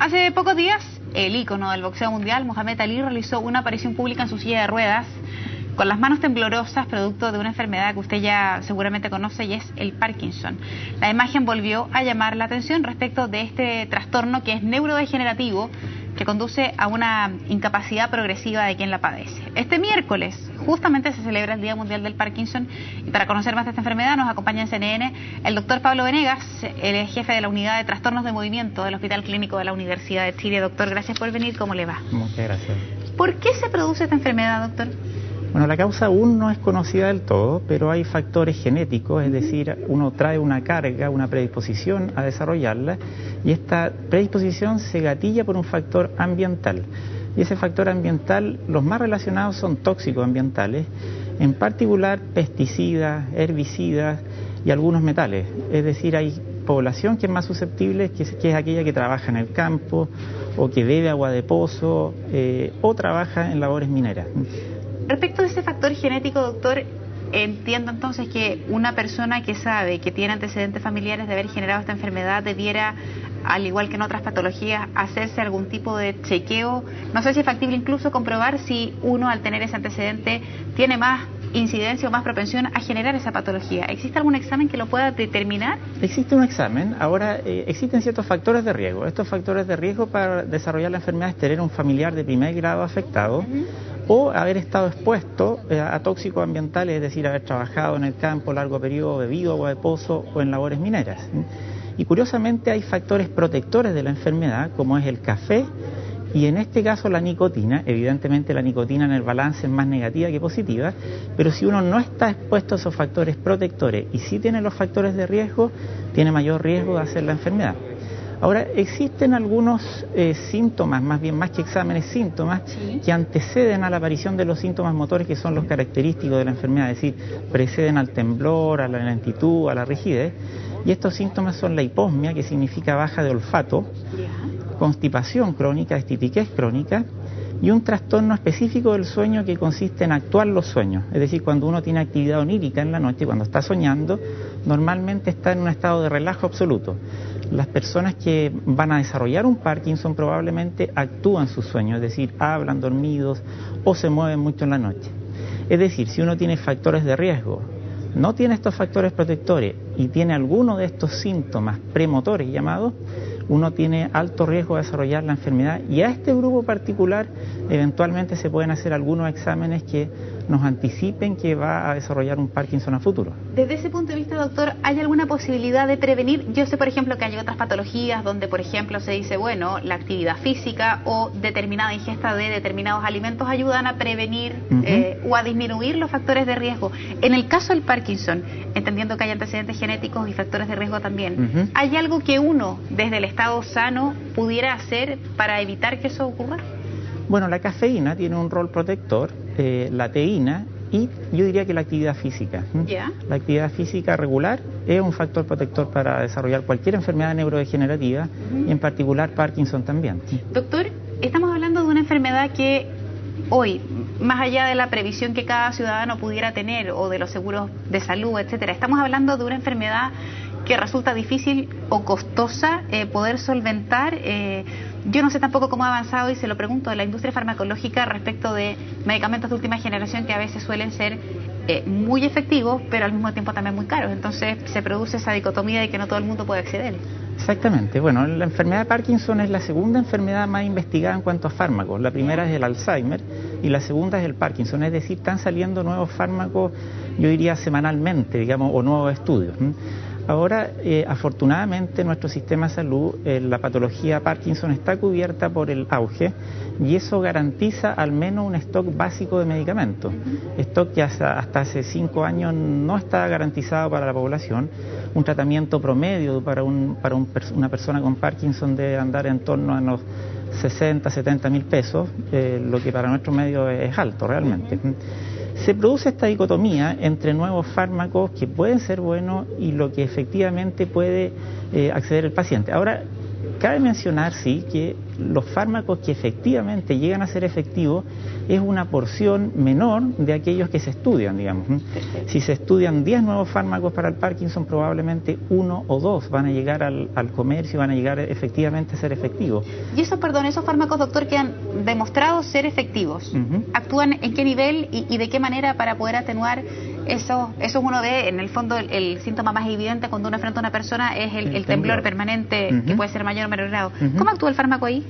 Hace pocos días, el ícono del boxeo mundial, Mohamed Ali, realizó una aparición pública en su silla de ruedas, con las manos temblorosas, producto de una enfermedad que usted ya seguramente conoce, y es el Parkinson. La imagen volvió a llamar la atención respecto de este trastorno que es neurodegenerativo, que conduce a una incapacidad progresiva de quien la padece. Este miércoles justamente se celebra el Día Mundial del Parkinson, y para conocer más de esta enfermedad nos acompaña en CNN el doctor Pablo Venegas, él es jefe de la unidad de trastornos de movimiento del Hospital Clínico de la Universidad de Chile. Doctor, gracias por venir, ¿cómo le va? Muchas gracias. ¿Por qué se produce esta enfermedad, doctor? Bueno, la causa aún no es conocida del todo, pero hay factores genéticos, es decir, uno trae una carga, una predisposición a desarrollarla, y esta predisposición se gatilla por un factor ambiental. Y ese factor ambiental, los más relacionados son tóxicos ambientales, en particular pesticidas, herbicidas y algunos metales. Es decir, hay población que es más susceptible, que es aquella que trabaja en el campo, o que bebe agua de pozo, o trabaja en labores mineras. Respecto de ese factor genético, doctor, entiendo entonces que una persona que sabe que tiene antecedentes familiares de haber generado esta enfermedad debiera, al igual que en otras patologías, hacerse algún tipo de chequeo. No sé si es factible incluso comprobar si uno, al tener ese antecedente, tiene más incidencia o más propensión a generar esa patología. ¿Existe algún examen que lo pueda determinar? Existe un examen. Ahora, existen ciertos factores de riesgo. Estos factores de riesgo para desarrollar la enfermedad es tener un familiar de primer grado afectado, o haber estado expuesto a tóxicos ambientales, es decir, haber trabajado en el campo largo periodo, bebido agua de pozo o en labores mineras. Y curiosamente hay factores protectores de la enfermedad, como es el café, y en este caso la nicotina. Evidentemente la nicotina en el balance es más negativa que positiva, pero si uno no está expuesto a esos factores protectores y sí tiene los factores de riesgo, tiene mayor riesgo de hacer la enfermedad. Ahora, existen algunos síntomas, más que exámenes, síntomas que anteceden a la aparición de los síntomas motores, que son los característicos de la enfermedad, es decir, preceden al temblor, a la lentitud, a la rigidez, y estos síntomas son la hiposmia, que significa baja de olfato, constipación crónica, estitiquez crónica, y un trastorno específico del sueño que consiste en actuar los sueños. Es decir, cuando uno tiene actividad onírica en la noche, cuando está soñando, normalmente está en un estado de relajo absoluto. Las personas que van a desarrollar un Parkinson probablemente actúan sus sueños, es decir, hablan dormidos o se mueven mucho en la noche. Es decir, si uno tiene factores de riesgo, no tiene estos factores protectores y tiene alguno de estos síntomas premotores llamados, uno tiene alto riesgo de desarrollar la enfermedad, y a este grupo particular eventualmente se pueden hacer algunos exámenes que nos anticipen que va a desarrollar un Parkinson a futuro. Desde ese punto de vista, doctor, ¿hay alguna posibilidad de prevenir? Yo sé, por ejemplo, que hay otras patologías donde, por ejemplo, se dice, bueno, la actividad física o determinada ingesta de determinados alimentos ayudan a prevenir o a disminuir los factores de riesgo. En el caso del Parkinson, entendiendo que hay antecedentes genéticos y factores de riesgo también, ¿hay algo que uno, desde el estado sano, pudiera hacer para evitar que eso ocurra? Bueno, la cafeína tiene un rol protector, la teína, y yo diría que la actividad física. La actividad física regular es un factor protector para desarrollar cualquier enfermedad neurodegenerativa, y en particular Parkinson también. Doctor, estamos hablando de una enfermedad que hoy, más allá de la previsión que cada ciudadano pudiera tener o de los seguros de salud, etcétera, estamos hablando de una enfermedad que resulta difícil o costosa poder solventar. Yo no sé tampoco cómo ha avanzado, y se lo pregunto, de la industria farmacológica respecto de medicamentos de última generación que a veces suelen ser muy efectivos, pero al mismo tiempo también muy caros. Entonces se produce esa dicotomía de que no todo el mundo puede acceder. Exactamente. Bueno, la enfermedad de Parkinson es la segunda enfermedad más investigada en cuanto a fármacos. La primera es el Alzheimer y la segunda es el Parkinson. Es decir, están saliendo nuevos fármacos, yo diría semanalmente, digamos, o nuevos estudios. Ahora, afortunadamente, nuestro sistema de salud, la patología Parkinson está cubierta por el auge, y eso garantiza al menos un stock básico de medicamentos. Stock que hasta hace 5 años no estaba garantizado para la población. Un tratamiento promedio para una persona con Parkinson debe andar en torno a los 60, 70 mil pesos, lo que para nuestro medio es alto realmente. Se produce esta dicotomía entre nuevos fármacos que pueden ser buenos y lo que efectivamente puede acceder el paciente. Ahora, Cabe mencionar, sí, que los fármacos que efectivamente llegan a ser efectivos es una porción menor de aquellos que se estudian, digamos. Si se estudian 10 nuevos fármacos para el Parkinson, probablemente 1 o 2 van a llegar al comercio, van a llegar efectivamente a ser efectivos. Y esos fármacos, doctor, que han demostrado ser efectivos, ¿actúan en qué nivel y de qué manera para poder atenuar eso? Uno ve, en el fondo, el síntoma más evidente cuando uno enfrenta a una persona es el temblor permanente, que puede ser mayor o menor grado. ¿Cómo actúa el fármaco ahí?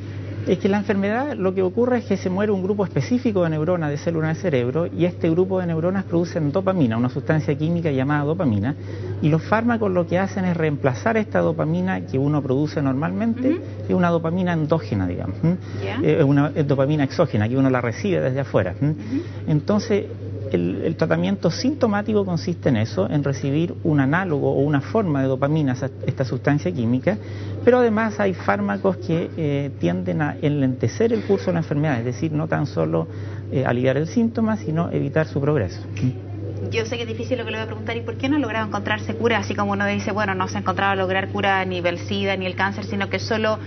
Es que la enfermedad, lo que ocurre es que se muere un grupo específico de neuronas, de células del cerebro, y este grupo de neuronas producen dopamina, una sustancia química llamada dopamina, y los fármacos lo que hacen es reemplazar esta dopamina que uno produce normalmente, es una dopamina endógena, digamos, una dopamina exógena, que uno la recibe desde afuera. Entonces, el tratamiento sintomático consiste en eso, en recibir un análogo o una forma de dopamina, esta sustancia química, pero además hay fármacos que tienden a enlentecer el curso de la enfermedad, es decir, no tan solo aliviar el síntoma, sino evitar su progreso. Yo sé que es difícil lo que le voy a preguntar, ¿y por qué no ha logrado encontrarse cura? Así como uno dice, bueno, no se ha encontrado lograr cura ni del SIDA ni el cáncer, sino que solo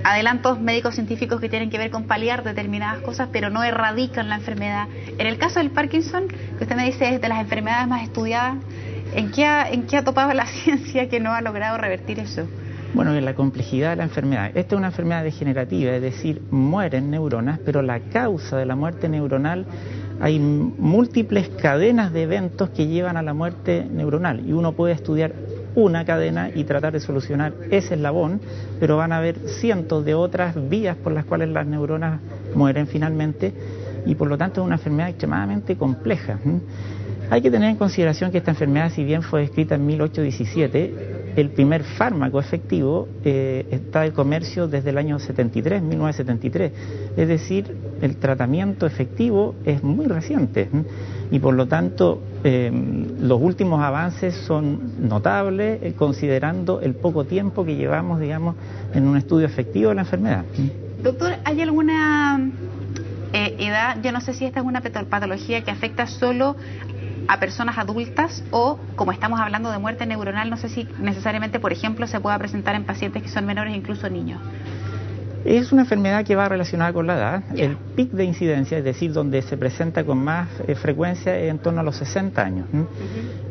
adelantos médicos científicos que tienen que ver con paliar determinadas cosas, pero no erradican la enfermedad. En el caso del Parkinson, que usted me dice es de las enfermedades más estudiadas, ¿en qué ha topado la ciencia que no ha logrado revertir eso? Bueno, en la complejidad de la enfermedad. Esta es una enfermedad degenerativa, es decir, mueren neuronas, pero la causa de la muerte neuronal, hay múltiples cadenas de eventos que llevan a la muerte neuronal, y uno puede estudiar una cadena y tratar de solucionar ese eslabón, pero van a haber cientos de otras vías por las cuales las neuronas mueren finalmente, y por lo tanto es una enfermedad extremadamente compleja. Hay que tener en consideración que esta enfermedad, si bien fue descrita en 1817, el primer fármaco efectivo está de comercio desde el año 1973. Es decir, el tratamiento efectivo es muy reciente y por lo tanto los últimos avances son notables considerando el poco tiempo que llevamos, digamos, en un estudio efectivo de la enfermedad. Doctor, ¿hay alguna edad? Yo no sé si esta es una patología que afecta solo a personas adultas o, como estamos hablando de muerte neuronal, no sé si necesariamente, por ejemplo, se pueda presentar en pacientes que son menores, incluso niños. Es una enfermedad que va relacionada con la edad. El pic de incidencia, es decir, donde se presenta con más frecuencia, es en torno a los 60 años.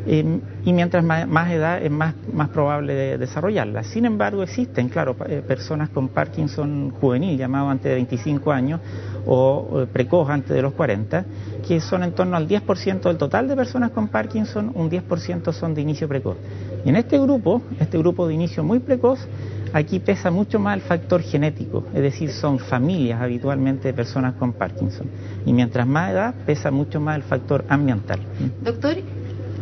Y mientras más edad es más probable de desarrollarla. Sin embargo, existen, claro, personas con Parkinson juvenil, llamado antes de 25 años, o precoz antes de los 40, que son en torno al 10% del total de personas con Parkinson, un 10% son de inicio precoz. Y en este grupo de inicio muy precoz, aquí pesa mucho más el factor genético, es decir, son familias habitualmente de personas con Parkinson. Y mientras más edad, pesa mucho más el factor ambiental. Doctor,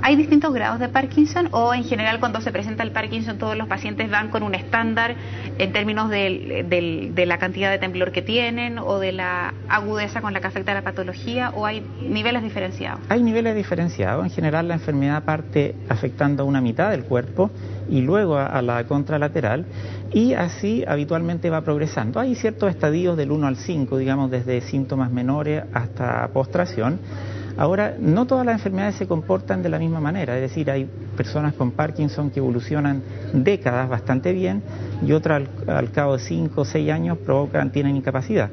¿hay distintos grados de Parkinson o en general cuando se presenta el Parkinson todos los pacientes van con un estándar en términos de la cantidad de temblor que tienen o de la agudeza con la que afecta la patología, o hay niveles diferenciados? Hay niveles diferenciados. En general la enfermedad parte afectando a una mitad del cuerpo y luego a la contralateral, y así habitualmente va progresando. Hay ciertos estadios del 1 al 5, digamos, desde síntomas menores hasta postración. Ahora, no todas las enfermedades se comportan de la misma manera, es decir, hay personas con Parkinson que evolucionan décadas bastante bien y otras al cabo de 5 o 6 años tienen incapacidad.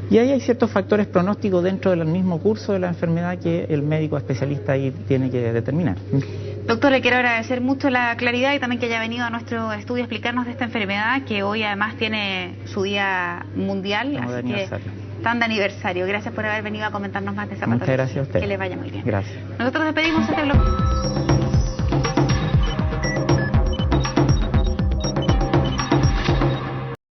Y ahí hay ciertos factores pronósticos dentro del mismo curso de la enfermedad que el médico especialista ahí tiene que determinar. Doctor, le quiero agradecer mucho la claridad y también que haya venido a nuestro estudio a explicarnos de esta enfermedad que hoy además tiene su día mundial, así que están de aniversario. Gracias por haber venido a comentarnos más de esa patología. Muchas gracias a usted. Que le vaya muy bien. Gracias. Nosotros despedimos este bloque.